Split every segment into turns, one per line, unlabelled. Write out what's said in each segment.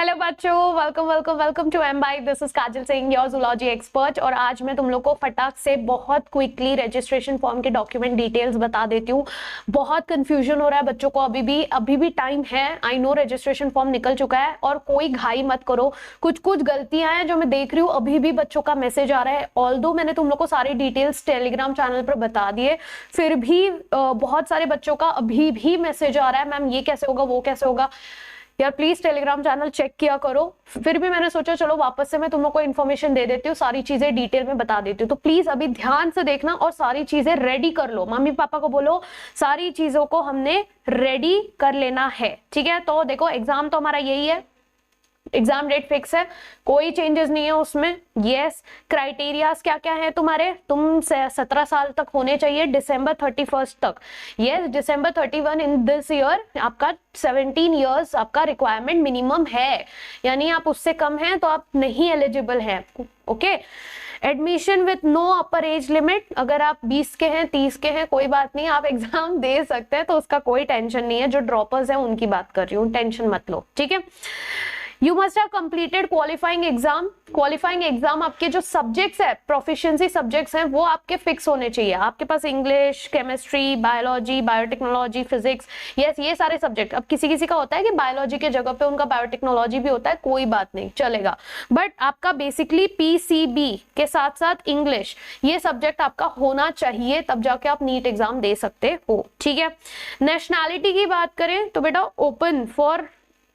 Hello बच्चों, welcome welcome welcome to Embibe. This is Kajal Singh, your zoology expert. और आज मैं तुम लोग को फटाक से बहुत क्विकली रजिस्ट्रेशन फॉर्म के डॉक्यूमेंट डिटेल्स बता देती हूँ। बहुत कंफ्यूजन हो रहा है बच्चों को, अभी भी टाइम है। आई नो रजिस्ट्रेशन फॉर्म निकल चुका है और कोई घाई मत करो। कुछ गलतियां हैं जो मैं देख रही हूँ, अभी भी बच्चों का मैसेज आ रहा है। ऑल्दो मैंने तुम लोग को सारी डिटेल्स टेलीग्राम चैनल पर बता दिए, फिर भी बहुत सारे बच्चों का अभी भी मैसेज आ रहा है, मैम ये कैसे होगा, वो कैसे होगा। यार प्लीज टेलीग्राम चैनल चेक किया करो। फिर भी मैंने सोचा चलो वापस से मैं तुम लोग को इन्फॉर्मेशन दे देती हूँ, सारी चीजें डिटेल में बता देती हूँ। तो प्लीज अभी ध्यान से देखना और सारी चीजें रेडी कर लो। मम्मी पापा को बोलो सारी चीजों को हमने रेडी कर लेना है, ठीक है। तो देखो एग्जाम तो हमारा यही है, एग्जाम डेट फिक्स है, कोई चेंजेस नहीं है उसमें। यस, क्राइटेरियाज क्या क्या है तुम्हारे, तुम 17 साल तक होने चाहिए December 31 तक। Yes, December 31 in this year आपका 17 इयर्स आपका रिक्वायरमेंट मिनिमम है, यानी आप उससे कम हैं तो आप नहीं एलिजिबल हैं। Okay, admission with no upper age limit. अगर आप 20 के हैं, 30 के हैं, कोई बात नहीं, आप एग्जाम दे सकते हैं, तो उसका कोई टेंशन नहीं है। जो ड्रॉपर्स हैं उनकी बात कर रही हूँ, टेंशन मत लो, ठीक है। You must have completed qualifying exam. Qualifying exam आपके जो सब्जेक्ट्स है, प्रोफिशिएंसी सब्जेक्ट्स हैं, वो आपके फिक्स होने चाहिए। आपके पास English, chemistry, biology, biotechnology, physics, yes ये सारे सब्जेक्ट। अब किसी किसी का होता है कि बायोलॉजी के जगह पे उनका बायोटेक्नोलॉजी भी होता है, कोई बात नहीं, चलेगा। बट आपका बेसिकली पीसीबी के साथ साथ इंग्लिश, ये सब्जेक्ट आपका होना चाहिए, तब जाके आप नीट एग्जाम दे सकते हो, ठीक है। नेशनैलिटी की बात करें तो बेटा ओपन फॉर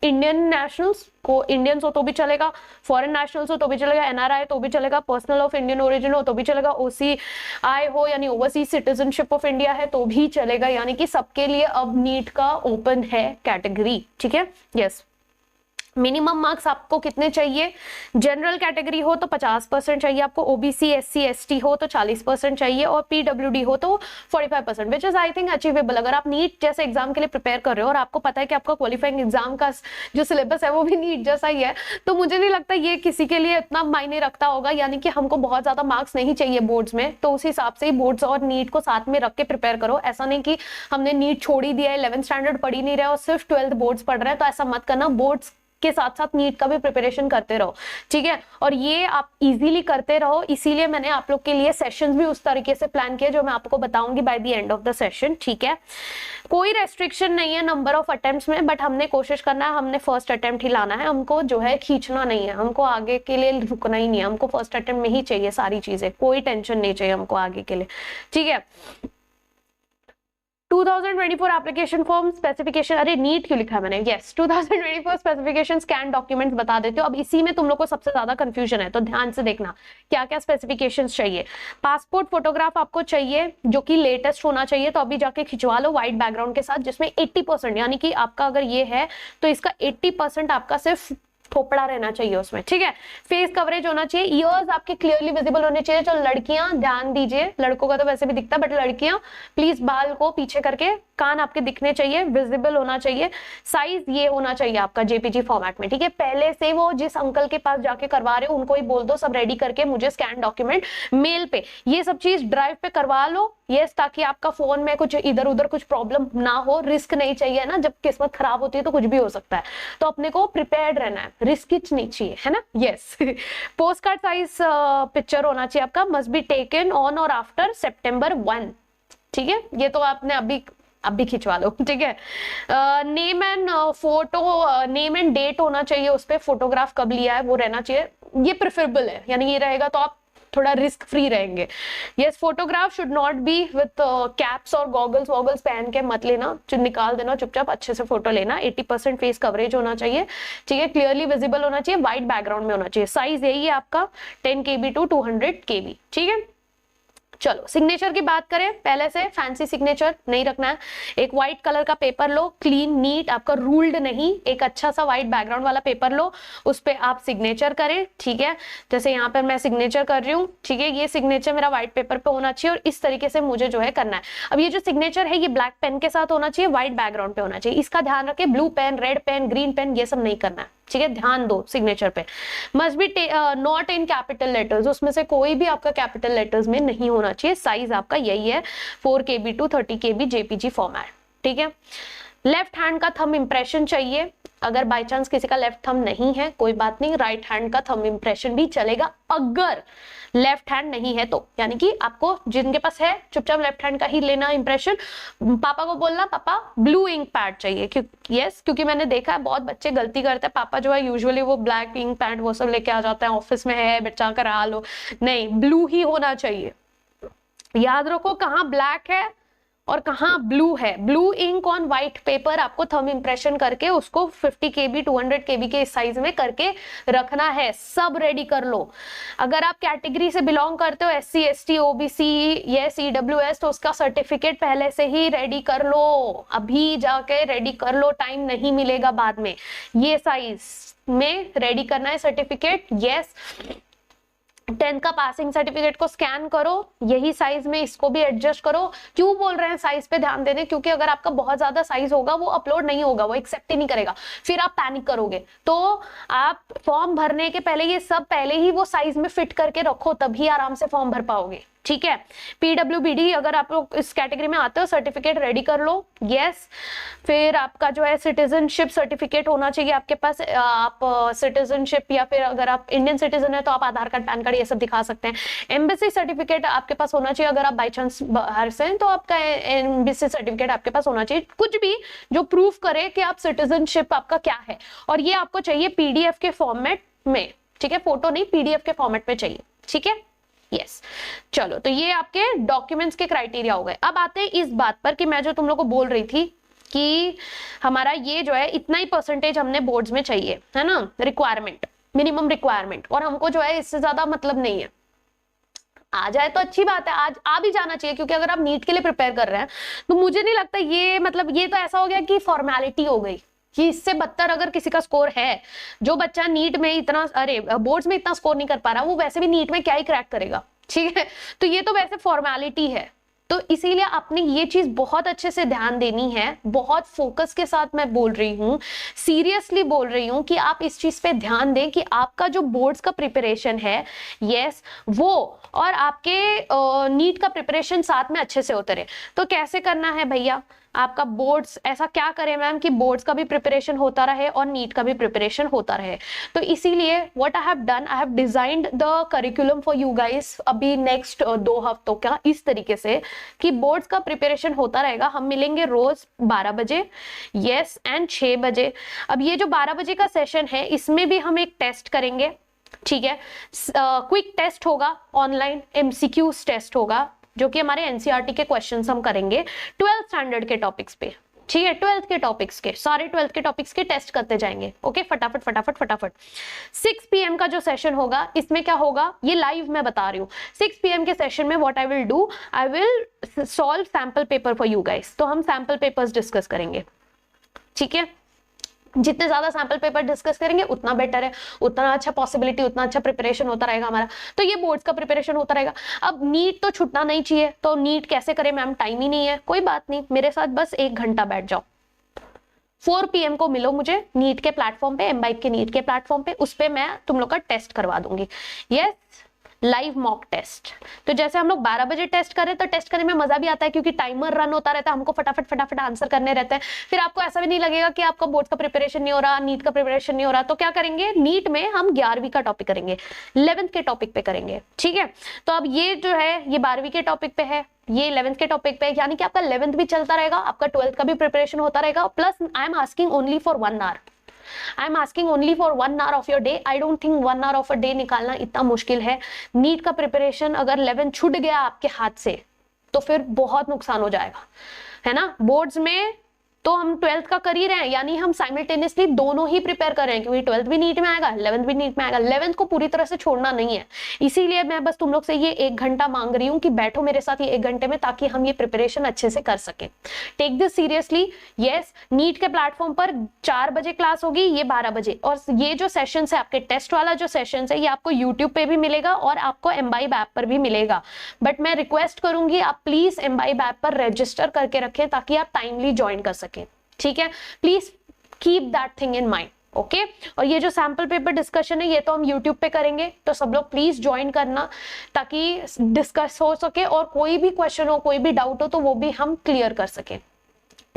इंडियन नेशनल्स, को इंडियंस हो तो भी चलेगा, फॉरेन नेशनल्स हो तो भी चलेगा, एनआरआई तो भी चलेगा, पर्सनल ऑफ इंडियन ओरिजिन हो तो भी चलेगा, ओसीआई हो यानी ओवरसीज सिटीजनशिप ऑफ इंडिया है तो भी चलेगा। यानी कि सबके लिए अब नीट का ओपन है कैटेगरी, ठीक है। यस, मिनिमम मार्क्स आपको कितने चाहिए, जनरल कैटेगरी हो तो 50% चाहिए आपको, ओबीसी एससी एसटी हो तो 40% चाहिए, और पीडब्ल्यूडी हो तो 45%, which is I think achievable. अगर आप नीट जैसे एग्जाम के लिए प्रिपेयर कर रहे हो और आपको पता है कि आपका क्वालिफाइंग एग्जाम का जो सिलेबस है वो भी नीट जैसा ही है, तो मुझे नहीं लगता ये किसी के लिए इतना मायने रखता होगा। यानी कि हमको बहुत ज्यादा मार्क्स नहीं चाहिए बोर्ड्स में, तो उस हिसाब से ही बोर्ड्स और नीट को साथ में रख के प्रिपेयर करो। ऐसा नहीं कि हमने नीट छोड़ ही दिया है, 11th स्टैंडर्ड पढ़ ही नहीं रहा और सिर्फ 12th बोर्ड्स पढ़ रहे हैं, तो ऐसा मत करना। बोर्ड्स के साथ साथ नीट का भी प्रिपरेशन करते रहो, ठीक है। और ये आप इजीली करते रहो, इसीलिए मैंने आप लोग के लिए सेशंस भी उस तरीके से प्लान किए जो मैं आपको बताऊंगी by the end of the session, ठीक है। कोई रेस्ट्रिक्शन नहीं है नंबर ऑफ अटेम्प्ट्स में, बट हमने कोशिश करना है, हमने फर्स्ट अटेम्प्ट ही लाना है, हमको जो है खींचना नहीं है, हमको आगे के लिए रुकना ही नहीं है, हमको फर्स्ट अटेम्प्ट में ही चाहिए सारी चीजें, कोई टेंशन नहीं चाहिए हमको आगे के लिए, ठीक है। 2024 एप्लीकेशन फॉर्म स्पेसिफिकेशन, अरे नीट क्यों लिखा है मैंने, यस 2024 स्पेसिफिकेशन स्कैन डॉक्यूमेंट्स बता देते हो। अब इसी में तुम लोग को सबसे ज्यादा कंफ्यूजन है, तो ध्यान से देखना क्या क्या स्पेसिफिकेशंस चाहिए। पासपोर्ट फोटोग्राफ आपको चाहिए जो कि लेटेस्ट होना चाहिए, तो अभी जाके खिंचवा लो व्हाइट बैकग्राउंड के साथ, जिसमें 80%, यानी कि आपका अगर ये है तो इसका 80% आपका सिर्फ थोपड़ा रहना चाहिए उसमें, ठीक है। फेस कवरेज होना चाहिए, ईयर्स आपके क्लियरली विजिबल होने चाहिए। जो लड़कियां ध्यान दीजिए, लड़कों का तो वैसे भी दिखता है, बट लड़कियां प्लीज बाल को पीछे करके, कान आपके दिखने चाहिए, विजिबल होना चाहिए। साइज ये होना चाहिए आपका जेपीजी फॉर्मेट में, ठीक है। पहले से वो जिस अंकल के पास जाके करवा रहे हो उनको ही बोल दो सब रेडी करके मुझे स्कैन डॉक्यूमेंट मेल पे, ये सब चीज ड्राइव पे करवा लो, यस, ताकि आपका फोन में कुछ इधर उधर कुछ प्रॉब्लम ना हो। रिस्क नहीं चाहिए ना, जब किस्मत खराब होती है तो कुछ भी हो सकता है, तो अपने को प्रिपेयर्ड रहना है, रिस्क नहीं चाहिए, है ना। Yes, post card size picture होना चाहिए आपका, मस्ट बी टेकन ऑन और आफ्टर September 1, ठीक है। ये तो आपने अभी खिंचवा लो, ठीक है। Name and photo, name and date होना चाहिए उस पे, फोटोग्राफ कब लिया है वो रहना चाहिए, ये प्रेफरेबल है, यानी ये रहेगा तो आप थोड़ा रिस्क फ्री रहेंगे। Yes, photograph should not be with caps और गॉगल्स वॉगल्स पहन के मत लेना, निकाल देना चुपचाप, अच्छे से फोटो लेना। 80% फेस कवरेज होना चाहिए, ठीक है, क्लियरली विजिबल होना चाहिए, व्हाइट बैकग्राउंड में होना चाहिए। साइज यही है आपका 10 KB to 200 KB, ठीक है। चलो सिग्नेचर की बात करें, पहले से फैंसी सिग्नेचर नहीं रखना है। एक व्हाइट कलर का पेपर लो, क्लीन नीट, आपका रूल्ड नहीं, एक अच्छा सा व्हाइट बैकग्राउंड वाला पेपर लो, उस पे आप सिग्नेचर करें, ठीक है। जैसे यहाँ पर मैं सिग्नेचर कर रही हूँ, ठीक है, ये सिग्नेचर मेरा व्हाइट पेपर पे होना चाहिए और इस तरीके से मुझे जो है करना है। अब ये जो सिग्नेचर है ये ब्लैक पेन के साथ होना चाहिए, व्हाइट बैकग्राउंड पे होना चाहिए, इसका ध्यान रखें। Blue pen, red pen, green pen ये सब नहीं करना है, ठीक है, ध्यान दो सिग्नेचर पे। Must be not in capital letters, उसमें से कोई भी आपका कैपिटल लेटर्स में नहीं होना चाहिए। साइज आपका यही है 4 KB to 30 KB JPG format, ठीक है। लेफ्ट हैंड का थंब इंप्रेशन चाहिए, अगर बाय चांस किसी का लेफ्ट थंब नहीं है कोई बात नहीं, राइट हैंड का थंब इंप्रेशन भी चलेगा अगर लेफ्ट हैंड नहीं है तो, यानी कि आपको जिनके पास है चुपचाप लेफ्ट हैंड का ही लेना इंप्रेशन। पापा को बोलना पापा ब्लू इंक पैड चाहिए, क्योंकि मैंने देखा है बहुत बच्चे गलती करते हैं, पापा जो है यूजुअली वो ब्लैक इंक पैड वो सब लेके आ जाते हैं, ऑफिस में है बच्चा करा लो, नहीं ब्लू ही होना चाहिए। याद रखो कहाँ ब्लैक है और कहाँ ब्लू है। Blue ink on white paper आपको थंब इंप्रेशन करके उसको 50 KB 200 KB के साइज में करके रखना है। सब रेडी कर लो। अगर आप कैटेगरी से बिलोंग करते हो SC ST OBC या EWS तो उसका सर्टिफिकेट पहले से ही रेडी कर लो, अभी जाके रेडी कर लो, टाइम नहीं मिलेगा बाद में। ये साइज में रेडी करना है सर्टिफिकेट। यस 10th का पासिंग सर्टिफिकेट को स्कैन करो, यही साइज में इसको भी एडजस्ट करो। क्यों बोल रहे हैं साइज पे ध्यान देने, क्योंकि अगर आपका बहुत ज्यादा साइज होगा वो अपलोड नहीं होगा, वो एक्सेप्ट ही नहीं करेगा, फिर आप पैनिक करोगे। तो आप फॉर्म भरने के पहले ये सब पहले ही वो साइज में फिट करके रखो, तभी आराम से फॉर्म भर पाओगे। ठीक है। PWBD अगर आप लोग इस कैटेगरी में आते हो सर्टिफिकेट रेडी कर लो। यस फिर आपका जो है सिटीजनशिप सर्टिफिकेट होना चाहिए आपके पास। आप सिटीजनशिप या फिर अगर आप इंडियन सिटीजन है तो आप आधार कार्ड पैन कार्ड ये सब दिखा सकते हैं। एम्बेसी सर्टिफिकेट आपके पास होना चाहिए, अगर आप बाई चांस बाहर से हैं तो आपका एम्बेसी सर्टिफिकेट आपके पास होना चाहिए, कुछ भी जो प्रूफ करे कि आप सिटीजनशिप आपका क्या है। और ये आपको चाहिए PDF के फॉर्मेट में, ठीक है, फोटो नहीं PDF के फॉर्मेट में चाहिए। ठीक है। यस चलो, तो ये आपके डॉक्यूमेंट्स के क्राइटेरिया हो गए। अब आते हैं इस बात पर कि मैं जो तुम लोग को बोल रही थी कि हमारा ये जो है इतना ही परसेंटेज हमने बोर्ड्स में चाहिए, है ना, रिक्वायरमेंट, मिनिमम रिक्वायरमेंट, और हमको जो है इससे ज्यादा मतलब नहीं है। आ जाए तो अच्छी बात है, आज आ भी जाना चाहिए, क्योंकि अगर आप नीट के लिए प्रिपेयर कर रहे हैं तो मुझे नहीं लगता ये मतलब ये तो ऐसा हो गया कि फॉर्मेलिटी हो गई कि इससे बदतर अगर किसी का स्कोर है, जो बच्चा नीट में इतना अरे बोर्ड्स में इतना स्कोर नहीं कर पा रहा वो वैसे भी नीट में क्या ही क्रैक करेगा। ठीक है, तो ये तो वैसे फॉर्मेलिटी है। तो इसीलिए आपने ये चीज बहुत अच्छे से ध्यान देनी है, बहुत फोकस के साथ मैं बोल रही हूँ, सीरियसली बोल रही हूँ कि आप इस चीज पे ध्यान दें कि आपका जो बोर्ड्स का प्रिपरेशन है यस वो और आपके नीट का प्रिपरेशन साथ में अच्छे से होते रहे। तो कैसे करना है भैया, आपका बोर्ड्स ऐसा क्या करें मैम कि बोर्ड्स का भी प्रिपरेशन होता रहे और नीट का भी प्रिपरेशन होता रहे। तो इसीलिए what I have done, I have designed the curriculum for you guys अभी नेक्स्ट 2 हफ्तों का, इस तरीके से कि बोर्ड्स का प्रिपरेशन होता रहेगा। हम मिलेंगे रोज 12 बजे यस एंड 6 बजे। अब ये जो 12 बजे का सेशन है इसमें भी हम एक टेस्ट करेंगे। ठीक है, क्विक टेस्ट होगा, ऑनलाइन MCQs टेस्ट होगा, जो कि हमारे NCERT के क्वेश्चंस हम करेंगे 12th स्टैंडर्ड के टॉपिक्स पे। ठीक है, 12th के टॉपिक्स के सारे 12th के टॉपिक्स के टेस्ट करते जाएंगे। ओके, फटाफट फटाफट फटाफट। 6 PM का जो सेशन होगा इसमें क्या होगा, ये लाइव मैं बता रही हूँ। 6 PM के सेशन में what I will do, I will solve sample paper for you guys. तो हम सैंपल पेपर्स डिस्कस करेंगे। ठीक है, जितने ज्यादा सैंपल पेपर डिस्कस करेंगे उतना बेटर है, उतना अच्छा पॉसिबिलिटी, उतना अच्छा प्रिपरेशन होता रहेगा हमारा। तो ये बोर्ड्स का प्रिपरेशन होता रहेगा। अब नीट तो छूटना नहीं चाहिए, तो नीट कैसे करें मैम, टाइम ही नहीं है, कोई बात नहीं, मेरे साथ बस 1 घंटा बैठ जाओ। 4 PM को मिलो मुझे नीट के प्लेटफॉर्म पे, एमबाइक के नीट के प्लेटफॉर्म पे, उस पे मैं तुम लोग का टेस्ट करवा दूंगी। Yes, live mock test. तो जैसे हम लोग 12 बजे टेस्ट करें तो टेस्ट करने में मजा भी आता है, क्योंकि टाइमर रन होता रहता है, हमको फटाफट फटाफट आंसर करने रहते हैं। फिर आपको ऐसा भी नहीं लगेगा कि आपका बोर्ड का प्रिपरेशन नहीं हो रहा, नीट का प्रिपरेशन नहीं हो रहा। तो क्या करेंगे, नीट में हम 11वीं का टॉपिक करेंगे, 11th के टॉपिक पे करेंगे। ठीक है, तो अब ये जो है ये 12वीं के टॉपिक पे है, ये 11th के टॉपिक पे, यानी कि आपका 11th भी चलता रहेगा, आपका 12th का भी प्रिपरेशन होता रहेगा। Plus I am asking only for 1 hour, I am asking only for 1 hour of your day. I don't think 1 hour of a day निकालना इतना मुश्किल है। नीट का प्रिपरेशन अगर 11 छूट गया आपके हाथ से तो फिर बहुत नुकसान हो जाएगा, है ना। बोर्ड्स में तो हम 12th का कर ही रहे हैं, यानी हम साइमल्टेनियसली दोनों ही प्रिपेयर कर रहे हैं, क्योंकि 12th भी नीट में आएगा, 11th भी नीट में आएगा। 11th को पूरी तरह से छोड़ना नहीं है, इसीलिए मैं बस तुम लोग से ये 1 घंटा मांग रही हूँ कि बैठो मेरे साथ ये 1 घंटे में, ताकि हम ये प्रिपरेशन अच्छे से कर सकें। Take this seriously. Yes, NEET के प्लेटफॉर्म पर 4 बजे क्लास होगी, ये 12 बजे, और ये जो सेशन है आपके टेस्ट वाला जो सेशन है, ये आपको यूट्यूब पे भी मिलेगा और आपको एम्बाइब ऐप पर भी मिलेगा। बट मैं रिक्वेस्ट करूंगी आप प्लीज एम्बाइब ऐप पर रजिस्टर करके रखें, ताकि आप टाइमली ज्वाइन कर सकें। ठीक है, please keep that thing in mind. Okay, और ये जो सैंपल पेपर डिस्कशन है ये तो हम यूट्यूब पे करेंगे, तो सब लोग प्लीज ज्वाइन करना, ताकि डिस्कस हो सके और कोई भी क्वेश्चन हो, कोई भी डाउट हो तो वो भी हम क्लियर कर सके।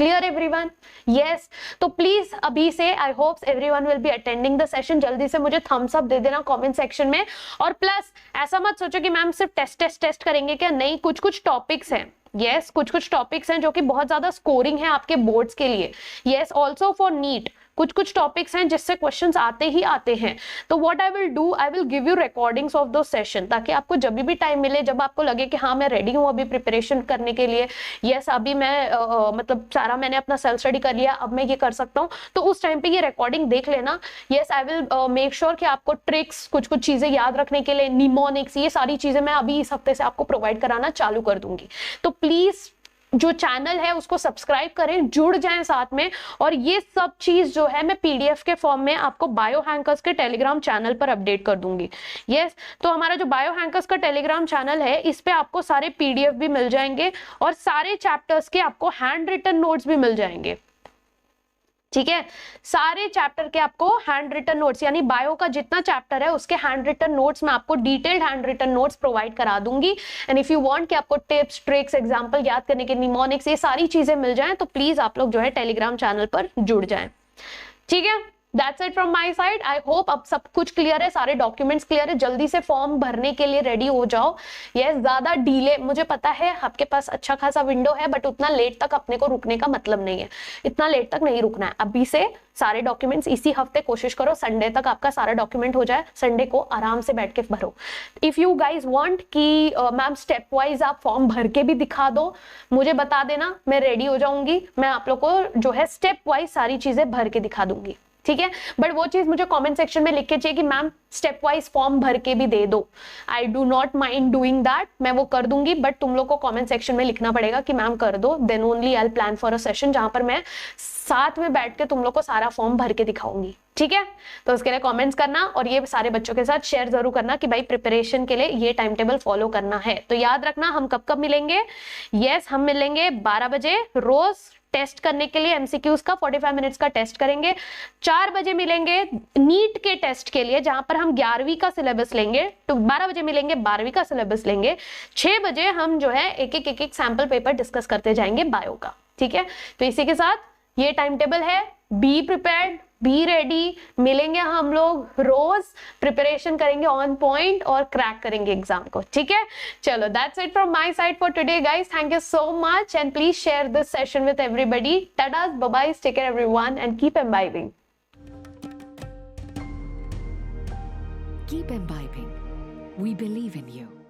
Clear everyone? यस, तो प्लीज अभी से I hope everyone will be attending the session. जल्दी से मुझे थम्स अप दे देना कमेंट सेक्शन में। और प्लस ऐसा मत सोचो कि मैम सिर्फ टेस्ट करेंगे क्या, नहीं, कुछ कुछ टॉपिक्स हैं, यस कुछ टॉपिक्स हैं जो कि बहुत ज्यादा स्कोरिंग है आपके बोर्ड्स के लिए। यस, ऑल्सो फॉर नीट कुछ टॉपिक्स हैं जिससे क्वेश्चंस आते ही आते हैं। तो what I will do, I will give you recordings of दो सेशन, ताकि आपको जब भी टाइम मिले, जब आपको लगे कि हाँ मैं रेडी हूँ अभी प्रिपरेशन करने के लिए, यस अभी मैं मतलब सारा मैंने अपना सेल्फ स्टडी कर लिया, अब मैं ये कर सकता हूँ, तो उस टाइम पे ये रिकॉर्डिंग देख लेना। Yes, I will make sure कि आपको ट्रिक्स, कुछ चीजें याद रखने के लिए, निमोनिक्स, ये सारी चीजें मैं अभी इस हफ्ते से आपको प्रोवाइड कराना चालू कर दूंगी। तो प्लीज जो चैनल है उसको सब्सक्राइब करें, जुड़ जाएं साथ में। और ये सब चीज जो है मैं पीडीएफ के फॉर्म में आपको बायो हैंकर्स के टेलीग्राम चैनल पर अपडेट कर दूंगी। यस, तो हमारा जो बायो हैंकर्स का टेलीग्राम चैनल है, इस पे आपको सारे पीडीएफ भी मिल जाएंगे और सारे चैप्टर्स के आपको हैंड रिटन नोट्स भी मिल जाएंगे। ठीक है, सारे चैप्टर के आपको हैंड रिटन नोट्स, यानी बायो का जितना चैप्टर है उसके हैंड रिटन नोट्स मैं आपको detailed handwritten notes provide करा दूंगी। एंड इफ यू वांट कि आपको टिप्स, ट्रिक्स, एग्जांपल याद करने के, निमोनिक्स, ये सारी चीजें मिल जाएं, तो प्लीज आप लोग जो है टेलीग्राम चैनल पर जुड़ जाएं। ठीक है, that's it from my side. I hope अब सब कुछ क्लियर है, सारे डॉक्यूमेंट्स क्लियर है। जल्दी से फॉर्म भरने के लिए रेडी हो जाओ। यस, ज्यादा डीले, मुझे पता है आपके पास अच्छा खासा विंडो है, बट उतना लेट तक अपने को रुकने का मतलब नहीं है, इतना लेट तक नहीं रुकना है। अभी से सारे डॉक्यूमेंट्स इसी हफ्ते कोशिश करो संडे तक आपका सारा डॉक्यूमेंट हो जाए, संडे को आराम से बैठ के भरो। इफ यू गाइज वांट कि मैम स्टेप वाइज आप फॉर्म भर के भी दिखा दो, मुझे बता देना, मैं रेडी हो जाऊंगी, मैं आप लोग को जो है स्टेप वाइज सारी चीजें भर के दिखा दूंगी। ठीक है, बट वो चीज मुझे कमेंट सेक्शन में लिख के चाहिए कि मैम स्टेप वाइज फॉर्म भर के भी दे दो। I do not mind doing that, मैं वो कर दूंगी, बट तुम लोग को कमेंट सेक्शन में लिखना पड़ेगा कि मैम कर दो, then only I will plan for a session जहां पर मैं साथ में बैठ के तुम लोग को सारा फॉर्म भर के दिखाऊंगी। ठीक है, तो उसके लिए कमेंट्स करना और ये सारे बच्चों के साथ शेयर जरूर करना कि भाई प्रिपरेशन के लिए ये टाइम टेबल फॉलो करना है। तो याद रखना, हम कब कब मिलेंगे? यस, हम मिलेंगे 12 बजे रोज टेस्ट करने के लिए, एमसीक्यूज का 45 मिनट्स का टेस्ट करेंगे। 4 बजे मिलेंगे नीट के टेस्ट के लिए, जहां पर हम 11वीं का सिलेबस लेंगे। तो 12 बजे मिलेंगे, 12वीं का सिलेबस लेंगे। 6 बजे हम जो है एक एक सैंपल पेपर डिस्कस करते जाएंगे बायो का। ठीक है, तो इसी के साथ ये टाइम टेबल है। बी प्रिपेयर्ड, बी रेडी, मिलेंगे हम लोग रोज, प्रिपरेशन करेंगे ऑन पॉइंट और क्रैक करेंगे एग्जाम को। ठीक है, चलो that's it from my side for today guys. Thank you so much and please share this session with everybody. Tata, bye bye, take care everyone and keep imbibing.
Keep imbibing. We believe in you.